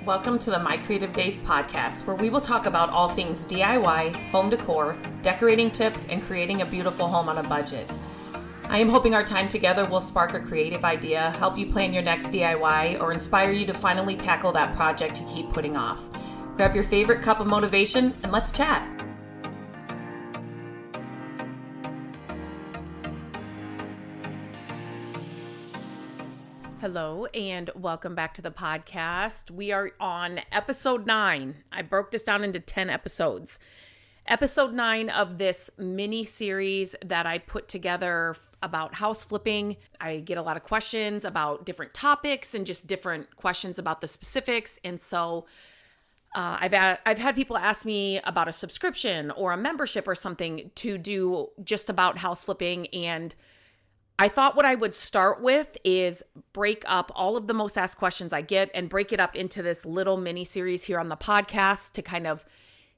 Welcome to the My Creative Days podcast, where we will talk about all things DIY, home decor, decorating tips, and creating a beautiful home on a budget. I am hoping our time together will spark a creative idea, help you plan your next DIY, or inspire you to finally tackle that project you keep putting off. Grab your favorite cup of motivation and let's chat. Hello and welcome back to the podcast. We are on episode 9. I broke this down into 10 episodes. Episode 9 of this mini series that I put together about house flipping. I get a lot of questions about different topics and just different questions about the specifics. And so I've had people ask me about a subscription or a membership or something to do just about house flipping. And I thought what I would start with is break up all of the most asked questions I get and break it up into this little mini series here on the podcast to kind of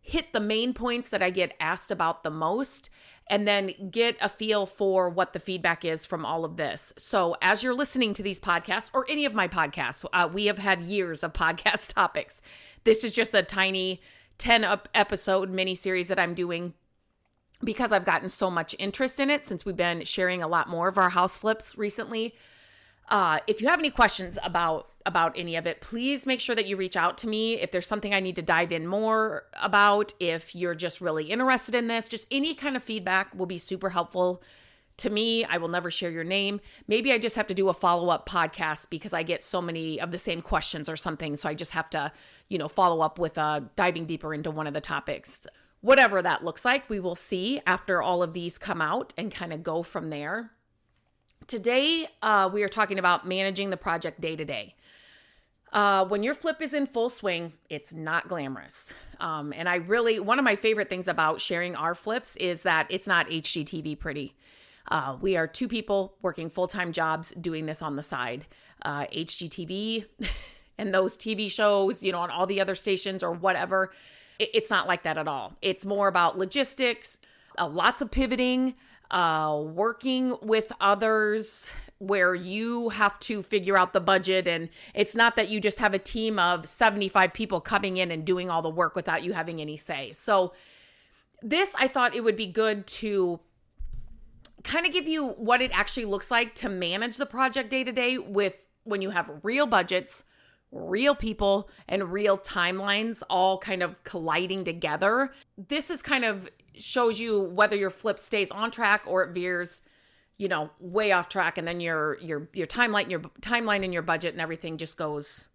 hit the main points that I get asked about the most and then get a feel for what the feedback is from all of this. So as you're listening to these podcasts or any of my podcasts, we have had years of podcast topics. This is just a tiny 10 episode mini series that I'm doing because I've gotten so much interest in it since we've been sharing a lot more of our house flips recently. If you have any questions about any of it, please make sure that you reach out to me. If there's something I need to dive in more about, if you're just really interested in this, just any kind of feedback will be super helpful to me. I will never share your name. Maybe I just have to do a follow-up podcast because I get so many of the same questions or something. So I just have to, follow up with diving deeper into one of the topics. Whatever that looks like, we will see after all of these come out and kind of go from there. Today, we are talking about managing the project day to day. When your flip is in full swing, it's not glamorous. And one of my favorite things about sharing our flips is that it's not HGTV pretty. We are two people working full-time jobs doing this on the side. HGTV and those TV shows, on all the other stations or whatever, it's not like that at all. It's more about logistics, lots of pivoting, working with others where you have to figure out the budget. And it's not that you just have a team of 75 people coming in and doing all the work without you having any say. So I thought it would be good to kind of give you what it actually looks like to manage the project day to day when you have real budgets, real people, and real timelines all kind of colliding together. This is kind of shows you whether your flip stays on track or it veers, way off track, and then your timeline and your budget and everything just goes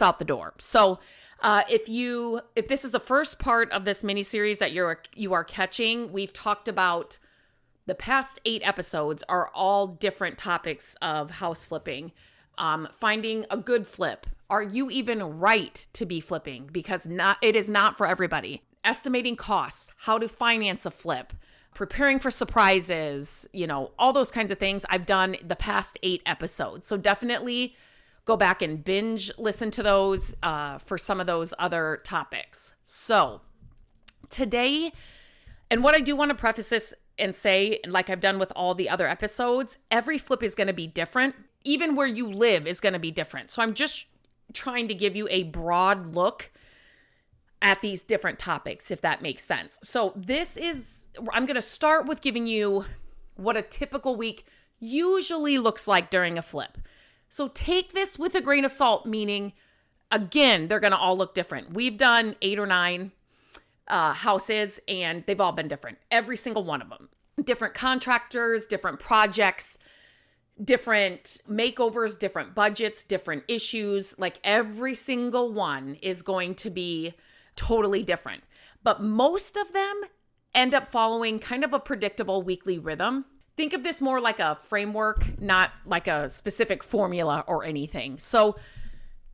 out the door. So if this is the first part of this mini series that you are catching, we've talked about the past 8 episodes are all different topics of house flipping. Finding a good flip. Are you even right to be flipping? Because it is not for everybody. Estimating costs, how to finance a flip, preparing for surprises, all those kinds of things I've done the past 8 episodes. So definitely go back and binge listen to those for some of those other topics. So today, and what I do want to preface this and say, like I've done with all the other episodes, every flip is going to be different. Even where you live is going to be different. So I'm just trying to give you a broad look at these different topics, if that makes sense. So I'm going to start with giving you what a typical week usually looks like during a flip. So take this with a grain of salt, meaning, again, they're going to all look different. We've done 8 or 9 houses, and they've all been different. Every single one of them. Different contractors, different projects, different makeovers, different budgets, different issues. Like every single one is going to be totally different. But most of them end up following kind of a predictable weekly rhythm. Think of this more like a framework, not like a specific formula or anything. So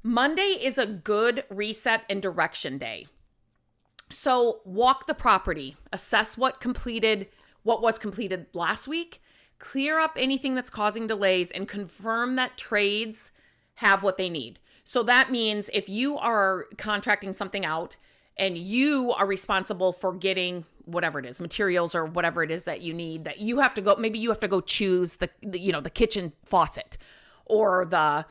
Monday is a good reset and direction day. So walk the property, assess what was completed last week, clear up anything that's causing delays, and confirm that trades have what they need. So that means if you are contracting something out and you are responsible for getting whatever it is, materials or whatever it is that you need, that you have to go, maybe you have to go choose the kitchen faucet or the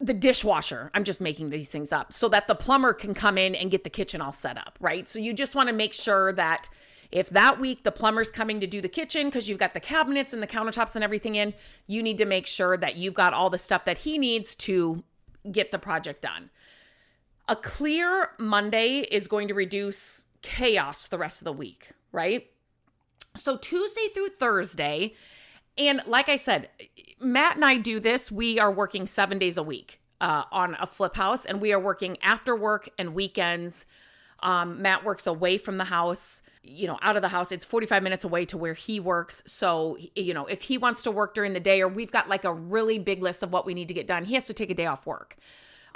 the dishwasher. I'm just making these things up so that the plumber can come in and get the kitchen all set up, right? So you just want to make sure that if that week the plumber's coming to do the kitchen because you've got the cabinets and the countertops and everything in, you need to make sure that you've got all the stuff that he needs to get the project done. A clear Monday is going to reduce chaos the rest of the week, right? So Tuesday through Thursday, and like I said, Matt and I do this. We are working 7 days a week on a flip house, and we are working after work and weekends. Matt works away from the house, out of the house. It's 45 minutes away to where he works. So, if he wants to work during the day, or we've got like a really big list of what we need to get done, he has to take a day off work.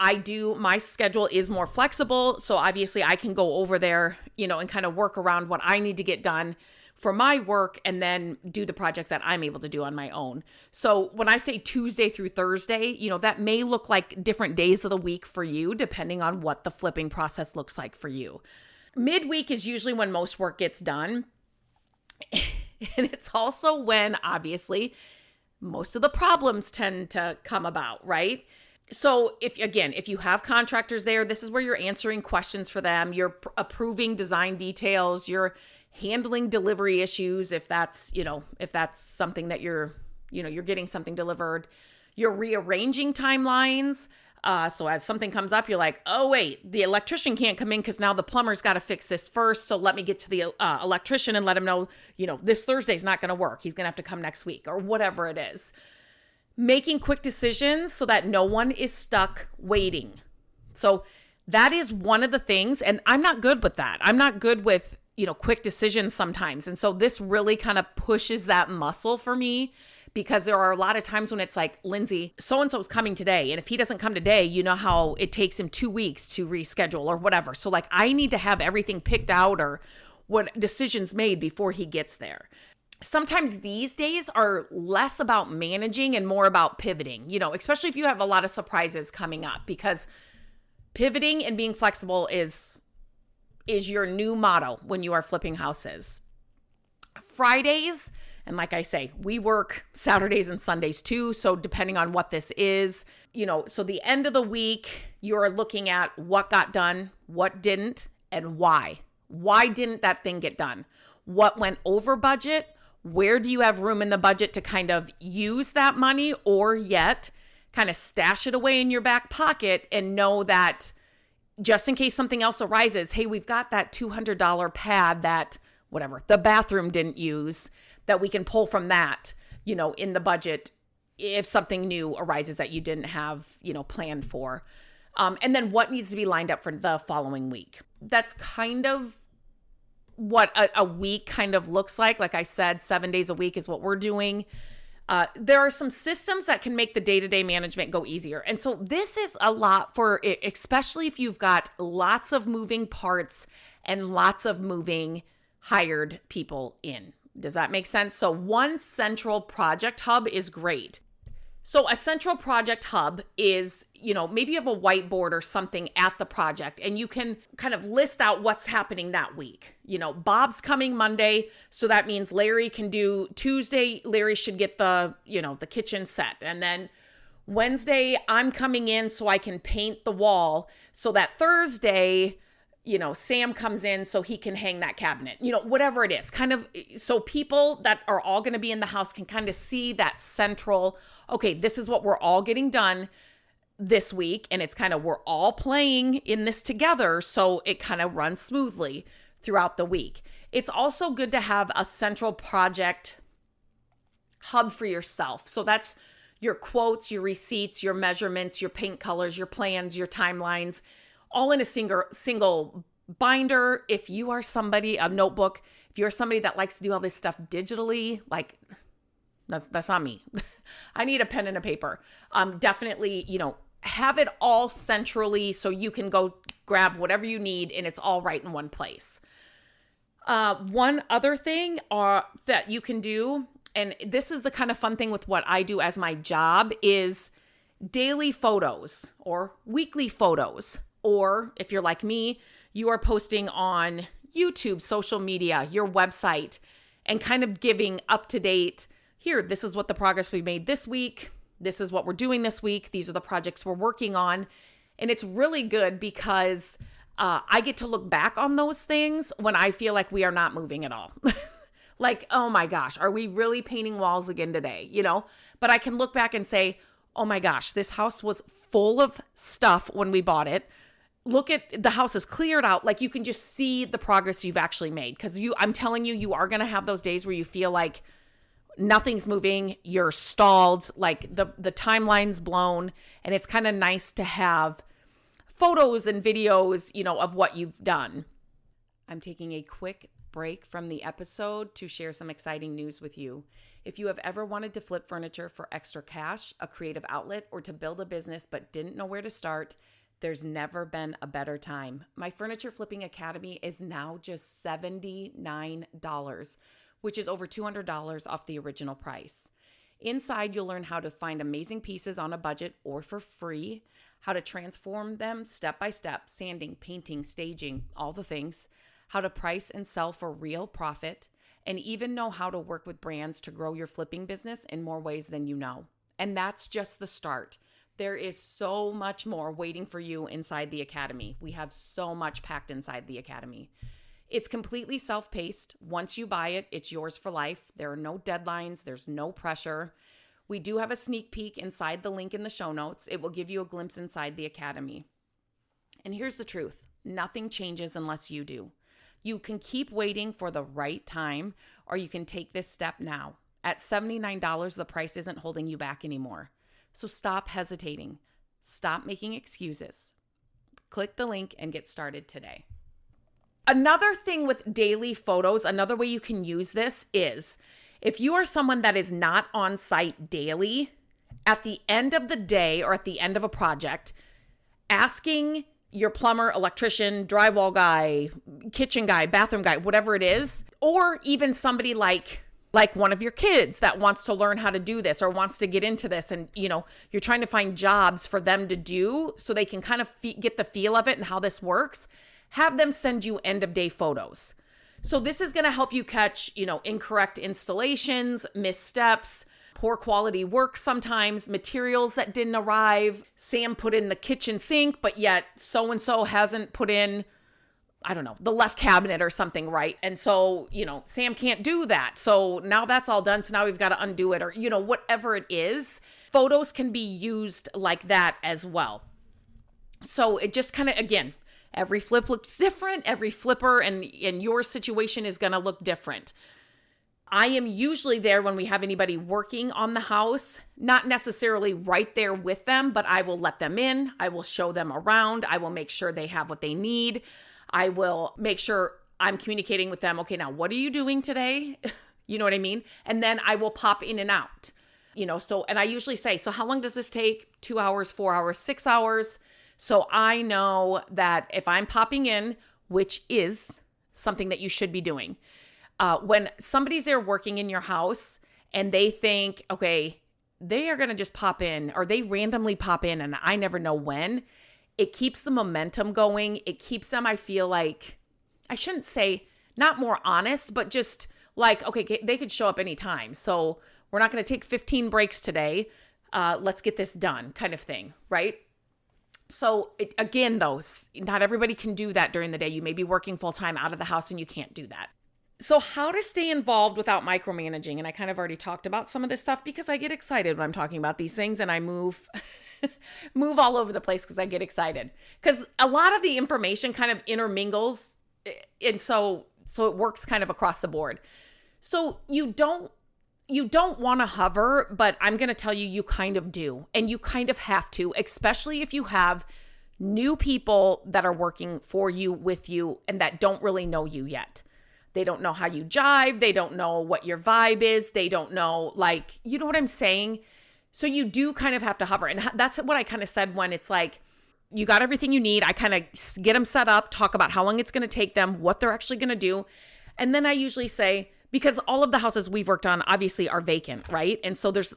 My schedule is more flexible. So obviously I can go over there, and kind of work around what I need to get done for my work and then do the projects that I'm able to do on my own. So when I say Tuesday through Thursday, that may look like different days of the week for you, depending on what the flipping process looks like for you. Midweek is usually when most work gets done. And it's also when, obviously, most of the problems tend to come about, right? So if you have contractors there, this is where you're answering questions for them. You're approving design details. You're handling delivery issues. If that's something that you're getting something delivered. You're rearranging timelines. So as something comes up, you're like, oh wait, the electrician can't come in because now the plumber's got to fix this first. So let me get to the electrician and let him know, this Thursday's not going to work. He's going to have to come next week or whatever it is. Making quick decisions so that no one is stuck waiting. So that is one of the things, and I'm not good with that. I'm not good with, quick decisions sometimes. And so this really kind of pushes that muscle for me, because there are a lot of times when it's like, Lindsay, so-and-so is coming today. And if he doesn't come today, you know how it takes him 2 weeks to reschedule or whatever. So like I need to have everything picked out or what decisions made before he gets there. Sometimes these days are less about managing and more about pivoting, especially if you have a lot of surprises coming up, because pivoting and being flexible is your new motto when you are flipping houses. Fridays, and like I say, we work Saturdays and Sundays too. So depending on what this is, so the end of the week, you're looking at what got done, what didn't, and why. Why didn't that thing get done? What went over budget? Where do you have room in the budget to kind of use that money, or yet kind of stash it away in your back pocket and know that just in case something else arises, hey, we've got that $200 pad that the bathroom didn't use, that we can pull from that, in the budget if something new arises that you didn't have, planned for. And then what needs to be lined up for the following week. That's kind of what a week kind of looks like. Like I said, 7 days a week is what we're doing. There are some systems that can make the day-to-day management go easier. And so this is a lot for, especially if you've got lots of moving parts and lots of moving hired people in. Does that make sense? So one central project hub is great. So a central project hub is, maybe you have a whiteboard or something at the project and you can kind of list out what's happening that week. Bob's coming Monday, so that means Larry can do Tuesday. Larry should get the kitchen set. And then Wednesday, I'm coming in so I can paint the wall, so that Thursday, Sam comes in so he can hang that cabinet, whatever it is, kind of, so people that are all going to be in the house can kind of see that central, okay, this is what we're all getting done this week. And it's kind of, we're all playing in this together. So it kind of runs smoothly throughout the week. It's also good to have a central project hub for yourself. So that's your quotes, your receipts, your measurements, your paint colors, your plans, your timelines, all in a single binder. If you are somebody, a notebook, if you're somebody that likes to do all this stuff digitally, like that's not me. I need a pen and a paper. Definitely, have it all centrally so you can go grab whatever you need and it's all right in one place. One other thing that you can do, and this is the kind of fun thing with what I do as my job, is daily photos or weekly photos. Or if you're like me, you are posting on YouTube, social media, your website, and kind of giving up to date, here, this is what the progress we made this week. this is what we're doing this week. These are the projects we're working on. And it's really good because I get to look back on those things when I feel like we are not moving at all. Like, oh my gosh, are we really painting walls again today? But I can look back and say, oh my gosh, this house was full of stuff when we bought it. Look at the house is cleared out. Like you can just see the progress you've actually made. Because I'm telling you, you are going to have those days where you feel like nothing's moving, you're stalled, like the timeline's blown. And it's kind of nice to have photos and videos, of what you've done. I'm taking a quick break from the episode to share some exciting news with you. If you have ever wanted to flip furniture for extra cash, a creative outlet, or to build a business but didn't know where to start, there's never been a better time. My Furniture Flipping Academy is now just $79, which is over $200 off the original price. Inside, you'll learn how to find amazing pieces on a budget or for free, how to transform them step by step, sanding, painting, staging, all the things, how to price and sell for real profit, and even know how to work with brands to grow your flipping business in more ways than you know. And that's just the start. There is so much more waiting for you inside the Academy. We have so much packed inside the Academy. It's completely self-paced. Once you buy it, it's yours for life. There are no deadlines. There's no pressure. We do have a sneak peek inside the link in the show notes. It will give you a glimpse inside the Academy. And here's the truth. Nothing changes unless you do. You can keep waiting for the right time, or you can take this step now. At $79, the price isn't holding you back anymore. So stop hesitating. Stop making excuses. Click the link and get started today. Another thing with daily photos, another way you can use this is if you are someone that is not on site daily, at the end of the day or at the end of a project, asking your plumber, electrician, drywall guy, kitchen guy, bathroom guy, whatever it is, or even somebody like one of your kids that wants to learn how to do this or wants to get into this, and you're trying to find jobs for them to do so they can kind of get the feel of it and how this works. Have them send you end of day photos. So this is going to help you catch, incorrect installations, missteps, poor quality work sometimes, materials that didn't arrive. Sam put in the kitchen sink, but yet so-and-so hasn't put in, the left cabinet or something, right? And so, Sam can't do that. So now that's all done. So now we've got to undo it or, whatever it is. Photos can be used like that as well. So it just kind of, again, every flip looks different. Every flipper and your situation is going to look different. I am usually there when we have anybody working on the house, not necessarily right there with them, but I will let them in. I will show them around. I will make sure they have what they need. I will make sure I'm communicating with them. Okay, now what are you doing today? You know what I mean? And then I will pop in and out, and I usually say, so how long does this take? 2 hours, 4 hours, 6 hours. So I know that if I'm popping in, which is something that you should be doing, when somebody's there working in your house and they think, okay, they are going to just pop in or they randomly pop in and I never know when, it keeps the momentum going. It keeps them, I feel like, I shouldn't say not more honest, but just like, okay, they could show up anytime. So we're not going to take 15 breaks today. Let's get this done kind of thing, right? So again, though, not everybody can do that during the day. You may be working full time out of the house and you can't do that. So how to stay involved without micromanaging. And I kind of already talked about some of this stuff because I get excited when I'm talking about these things and I move all over the place because I get excited. Because a lot of the information kind of intermingles. And so it works kind of across the board. So you don't want to hover, but I'm going to tell you, you kind of do. And you kind of have to, especially if you have new people that are working for you, with you, and that don't really know you yet. They don't know how you jive. They don't know what your vibe is. They don't know, you know what I'm saying? So you do kind of have to hover. And that's what I kind of said when it's like, you got everything you need. I kind of get them set up, talk about how long it's going to take them, what they're actually going to do. And then I usually say, because all of the houses we've worked on obviously are vacant, right? And so there's,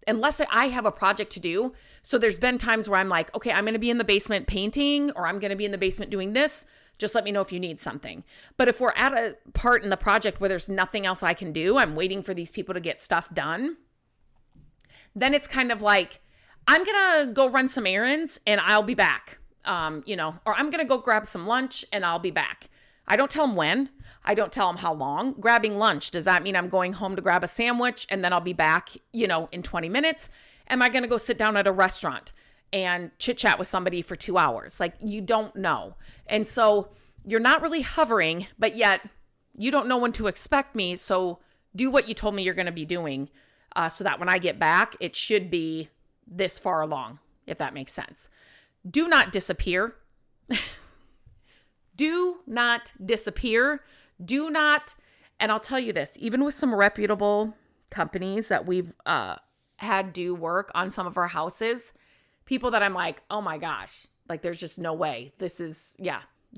unless I have a project to do. So there's been times where I'm like, okay, I'm going to be in the basement painting, or I'm going to be in the basement doing this. Just let me know if you need something. But if we're at a part in the project where there's nothing else I can do, I'm waiting for these people to get stuff done, then it's kind of like, I'm going to go run some errands and I'll be back. Or I'm going to go grab some lunch and I'll be back. I don't tell them when. I don't tell them how long. Grabbing lunch, does that mean I'm going home to grab a sandwich and then I'll be back, in 20 minutes? Am I going to go sit down at a restaurant and chit chat with somebody for 2 hours? Like, you don't know. And so you're not really hovering, but yet you don't know when to expect me. So do what you told me you're going to be doing, so that when I get back, it should be this far along, if that makes sense. Do not disappear. Do not disappear. Do not, and I'll tell you this, even with some reputable companies that we've had do work on some of our houses, people that I'm like, oh my gosh, like there's just no way.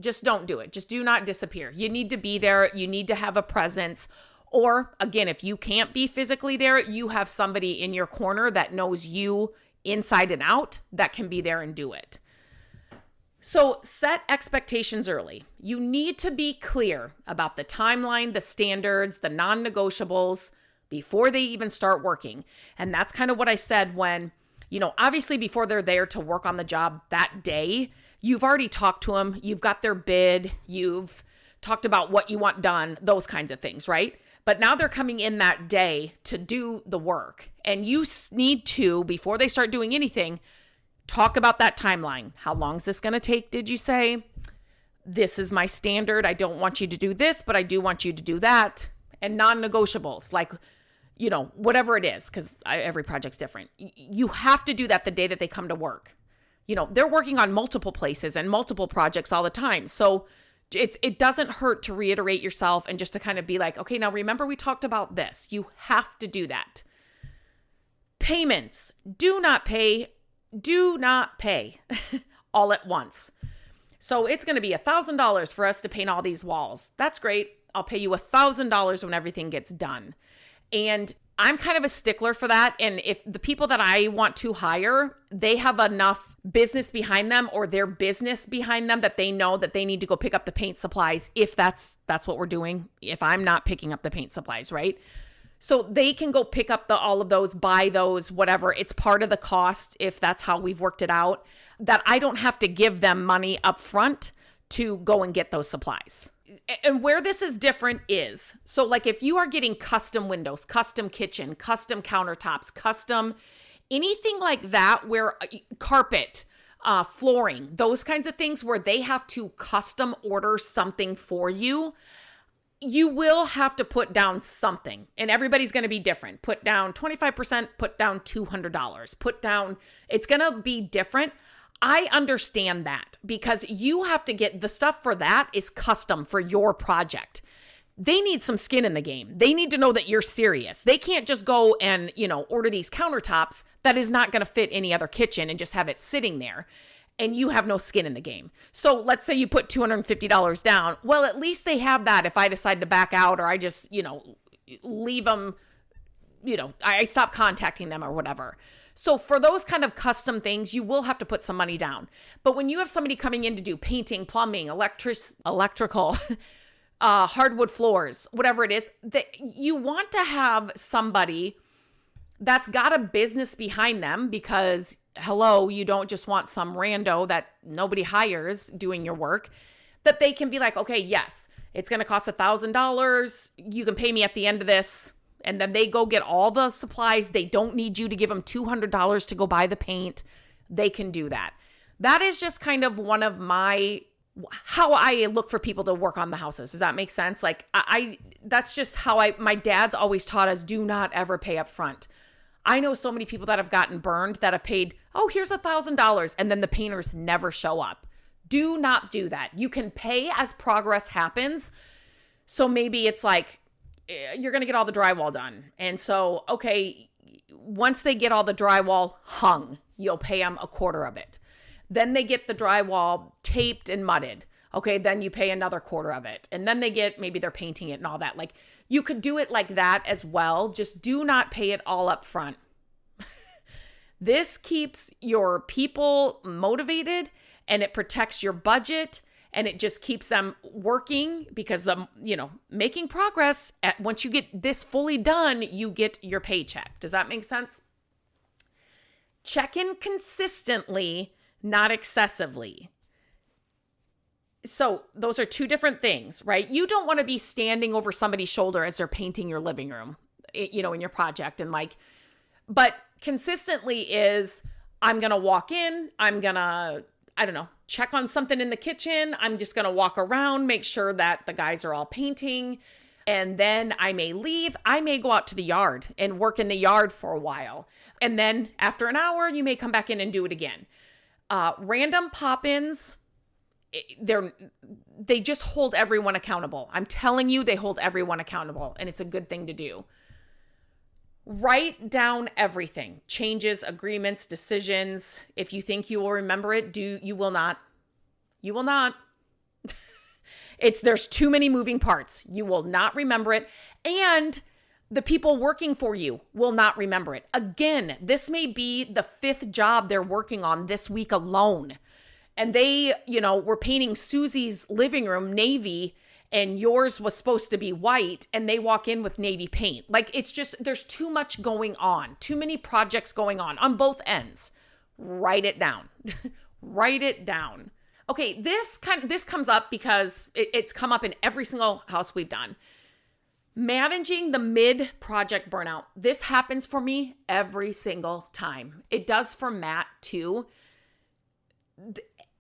Just don't do it. Just do not disappear. You need to be there. You need to have a presence. Or again, if you can't be physically there, you have somebody in your corner that knows you inside and out that can be there and do it. So set expectations early. You need to be clear about the timeline, the standards, the non-negotiables before they even start working. And that's kind of what I said when, obviously before they're there to work on the job that day, you've already talked to them, you've got their bid, you've talked about what you want done, those kinds of things, right? But now they're coming in that day to do the work. And you need to, before they start doing anything, talk about that timeline. How long is this going to take, did you say? This is my standard. I don't want you to do this, but I do want you to do that. And non-negotiables, like, whatever it is, because every project's different. You have to do that the day that they come to work. They're working on multiple places and multiple projects all the time. So it doesn't hurt to reiterate yourself and just to kind of be like, okay, now remember we talked about this. You have to do that. Payments. Do not pay all at once. So it's going to be $1,000 for us to paint all these walls. That's great. I'll pay you $1,000 when everything gets done. And I'm kind of a stickler for that. And if the people that I want to hire, they have enough business behind them or their business behind them that they know that they need to go pick up the paint supplies if that's what we're doing, if I'm not picking up the paint supplies, right? So they can go pick up all of those, buy those, whatever. It's part of the cost if that's how we've worked it out, that I don't have to give them money up front to go and get those supplies. And where this is different is, so like if you are getting custom windows, custom kitchen, custom countertops, custom anything like that, where carpet, flooring, those kinds of things where they have to custom order something for you, you will have to put down something, and everybody's going to be different. Put down 25%, put down $200, it's going to be different. I understand that because you have to get the stuff for that is custom for your project. They need some skin in the game. They need to know that you're serious. They can't just go and, order these countertops that is not going to fit any other kitchen and just have it sitting there. And you have no skin in the game. So let's say you put $250 down. Well, at least they have that if I decide to back out or I just, leave them, I stop contacting them or whatever. So for those kind of custom things, you will have to put some money down. But when you have somebody coming in to do painting, plumbing, electrical, hardwood floors, whatever it is, that you want to have somebody that's got a business behind them because, hello, you don't just want some rando that nobody hires doing your work, that they can be like, okay, yes, it's going to cost $1,000. You can pay me at the end of this. And then they go get all the supplies. They don't need you to give them $200 to go buy the paint. They can do that. That is just kind of one of how I look for people to work on the houses. Does that make sense? Like that's just how my dad's always taught us, do not ever pay up front. I know so many people that have gotten burned that have paid, oh, here's $1,000. And then the painters never show up. Do not do that. You can pay as progress happens. So maybe it's like, you're going to get all the drywall done. And so, okay, once they get all the drywall hung, you'll pay them a quarter of it. Then they get the drywall taped and mudded. Okay, then you pay another quarter of it. And then maybe they're painting it and all that. Like, you could do it like that as well. Just do not pay it all up front. This keeps your people motivated and it protects your budget. And it just keeps them working because making progress once you get this fully done, you get your paycheck. Does that make sense? Check in consistently, not excessively. So those are two different things, right? You don't want to be standing over somebody's shoulder as they're painting your living room, in your project. And but consistently is, I'm going to walk in, I'm going to, I don't know, check on something in the kitchen. I'm just going to walk around, make sure that the guys are all painting. And then I may leave. I may go out to the yard and work in the yard for a while. And then after an hour, you may come back in and do it again. Random pop-ins, they just hold everyone accountable. I'm telling you, they hold everyone accountable, and it's a good thing to do. Write down everything, changes, agreements, decisions. If you think you will remember it, you will not. You will not. There's too many moving parts. You will not remember it. And the people working for you will not remember it. Again, this may be the 5th job they're working on this week alone. And they, were painting Susie's living room navy and yours was supposed to be white, and they walk in with navy paint. It's just, there's too much going on, too many projects going on both ends. Write it down. Write it down. Okay, this comes up because it's come up in every single house we've done. Managing the mid-project burnout. This happens for me every single time. It does for Matt too.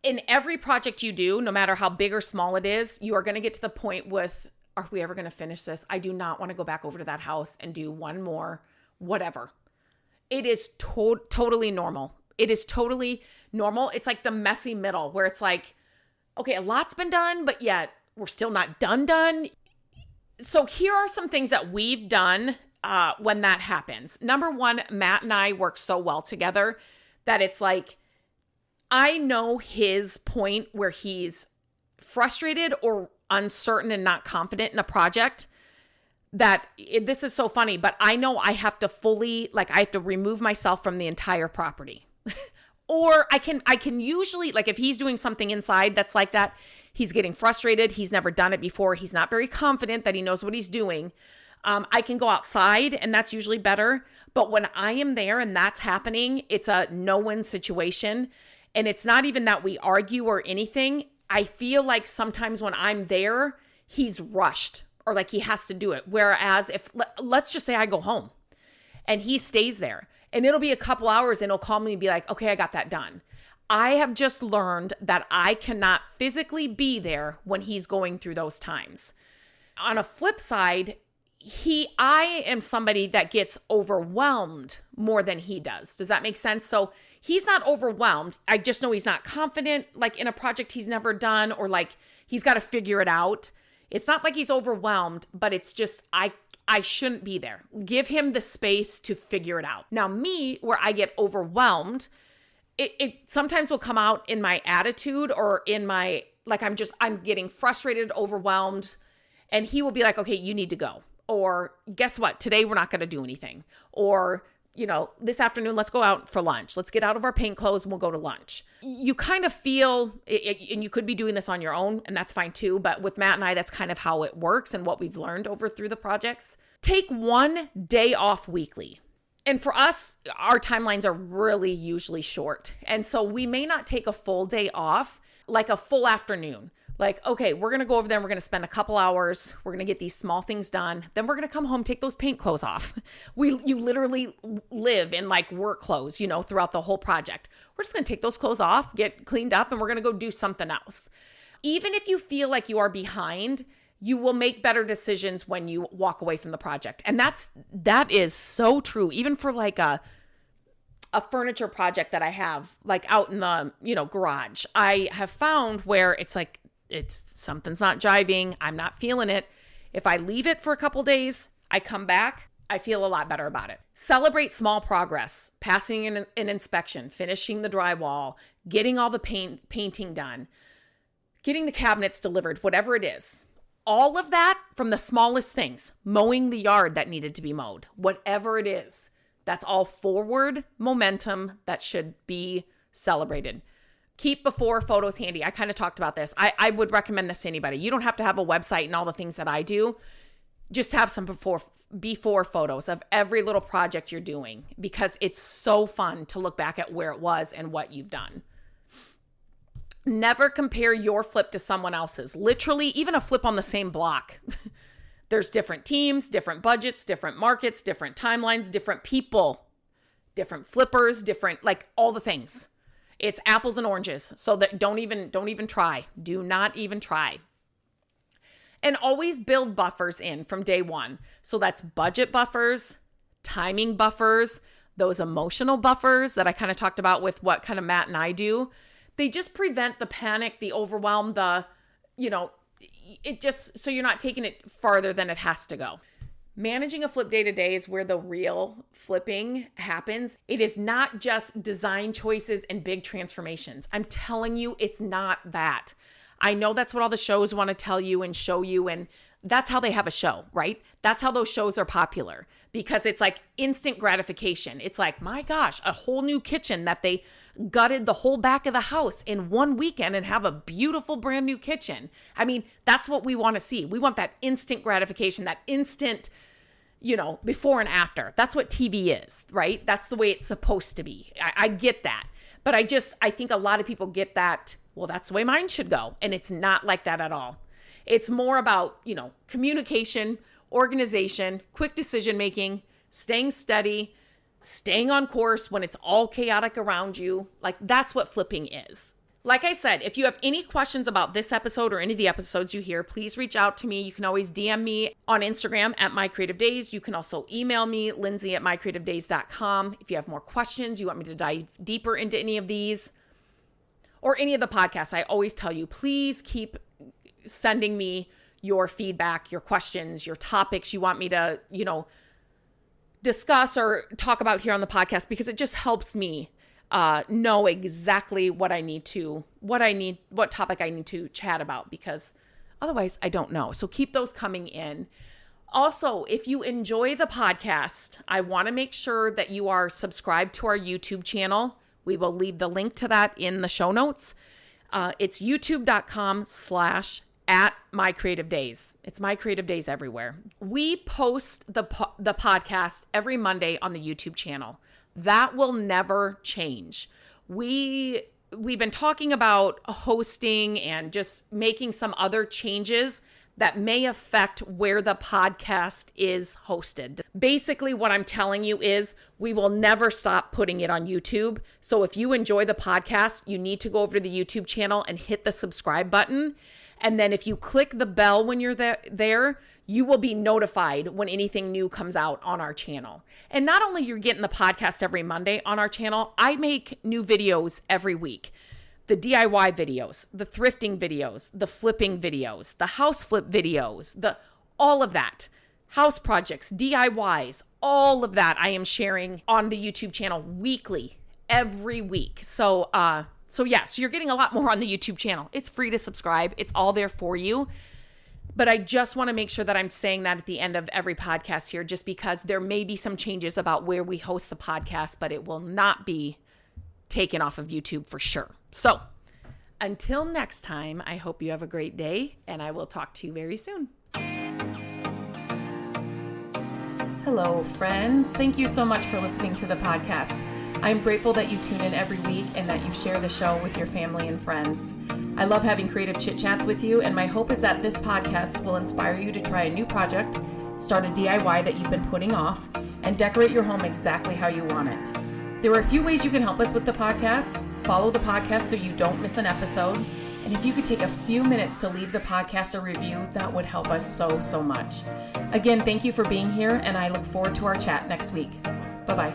In every project you do, no matter how big or small it is, you are going to get to the point with, are we ever going to finish this? I do not want to go back over to that house and do one more, whatever. It is totally normal. It is totally normal. It's like the messy middle where it's like, okay, a lot's been done, but yet we're still not done. So here are some things that we've done when that happens. Number one, Matt and I work so well together that it's like, I know his point where he's frustrated or uncertain and not confident in a project. This is so funny, but I know I have to I have to remove myself from the entire property. Or I can usually, if he's doing something inside that's like that, he's getting frustrated. He's never done it before. He's not very confident that he knows what he's doing. I can go outside and that's usually better. But when I am there and that's happening, it's a no-win situation. And it's not even that we argue or anything. I feel like sometimes when I'm there, he's rushed or he has to do it. Whereas let's just say I go home and he stays there and it'll be a couple hours and he'll call me and be like, okay, I got that done. I have just learned that I cannot physically be there when he's going through those times. On a flip side, I am somebody that gets overwhelmed more than he does. Does that make sense? So he's not overwhelmed. I just know he's not confident, in a project he's never done, or he's got to figure it out. It's not like he's overwhelmed, but it's just, I shouldn't be there. Give him the space to figure it out. Now me, where I get overwhelmed, it sometimes will come out in my attitude or in my, I'm getting frustrated, overwhelmed, and he will be like, okay, you need to go. Or guess what? Today we're not going to do anything. Or, this afternoon, let's go out for lunch. Let's get out of our paint clothes and we'll go to lunch. You kind of feel, and you could be doing this on your own, and that's fine too. But with Matt and I, that's kind of how it works and what we've learned through the projects. Take one day off weekly. And for us, our timelines are really usually short. And so we may not take a full day off, a full afternoon. Okay, we're going to go over there and we're going to spend a couple hours. We're going to get these small things done. Then we're going to come home, take those paint clothes off. You literally live in work clothes, throughout the whole project. We're just going to take those clothes off, get cleaned up, and we're going to go do something else. Even if you feel like you are behind, you will make better decisions when you walk away from the project. And that is so true. Even for a furniture project that I have out in the, garage, I have found where it's something's not jiving. I'm not feeling it. If I leave it for a couple days, I come back, I feel a lot better about it. Celebrate small progress, passing an inspection, finishing the drywall, getting all the painting done, getting the cabinets delivered, whatever it is. All of that from the smallest things, mowing the yard that needed to be mowed, whatever it is. That's all forward momentum that should be celebrated. Keep before photos handy. I kind of talked about this. I would recommend this to anybody. You don't have to have a website and all the things that I do. just have some before photos of every little project you're doing, because it's so fun to look back at where it was and what you've done. Never compare your flip to someone else's. Literally, even a flip on the same block. There's different teams, different budgets, different markets, different timelines, different people, different flippers, different, like all the things. It's apples and oranges. So that don't even try. Do not even try. And always build buffers in from day one. So that's budget buffers, timing buffers, those emotional buffers that I kind of talked about with what kind of Matt and I do. They just prevent the panic, the overwhelm, it just, so you're not taking it farther than it has to go. Managing a flip day to day is where the real flipping happens. It is not just design choices and big transformations. I'm telling you, it's not that. I know that's what all the shows want to tell you and show you, and that's how they have a show, right? That's how those shows are popular, because it's like instant gratification. It's like, my gosh, a whole new kitchen that they gutted the whole back of the house in one weekend and have a beautiful brand new kitchen. I mean, that's what we want to see. We want that instant gratification, that instant, before and after. That's what TV is, right? That's the way it's supposed to be. I get that. But I think a lot of people get that, well, that's the way mine should go. And it's not like that at all. It's more about, communication, organization, quick decision-making, staying steady, staying on course when it's all chaotic around you. Like, that's what flipping is. Like I said, if you have any questions about this episode or any of the episodes you hear, please reach out to me. You can always DM me on Instagram at mycreativedays. You can also email me, lindsay@mycreativedays.com. If you have more questions, you want me to dive deeper into any of these or any of the podcasts, I always tell you, please keep sending me your feedback, your questions, your topics you want me to, discuss or talk about here on the podcast, because it just helps me know exactly what topic I need to chat about, because otherwise I don't know. So keep those coming in. Also, if you enjoy the podcast, I want to make sure that you are subscribed to our YouTube channel. We will leave the link to that in the show notes. It's youtube.com/@mycreativedays. It's My Creative Days everywhere. We post the podcast every Monday on the YouTube channel. That will never change. We've been talking about hosting and just making some other changes that may affect where the podcast is hosted. Basically, what I'm telling you is we will never stop putting it on YouTube. So if you enjoy the podcast, you need to go over to the YouTube channel and hit the subscribe button. And then if you click the bell when you're there, you will be notified when anything new comes out on our channel. And not only you're getting the podcast every Monday on our channel, I make new videos every week. The DIY videos, the thrifting videos, the flipping videos, the house flip videos, all of that. House projects, DIYs, all of that I am sharing on the YouTube channel weekly, every week. So you're getting a lot more on the YouTube channel. It's free to subscribe. It's all there for you. But I just want to make sure that I'm saying that at the end of every podcast here, just because there may be some changes about where we host the podcast, but it will not be taken off of YouTube for sure. So until next time, I hope you have a great day, and I will talk to you very soon. Hello, friends. Thank you so much for listening to the podcast. I'm grateful that you tune in every week and that you share the show with your family and friends. I love having creative chit chats with you, and my hope is that this podcast will inspire you to try a new project, start a DIY that you've been putting off, and decorate your home exactly how you want it. There are a few ways you can help us with the podcast. Follow the podcast so you don't miss an episode. And if you could take a few minutes to leave the podcast a review, that would help us so much. Again, thank you for being here, and I look forward to our chat next week. Bye-bye.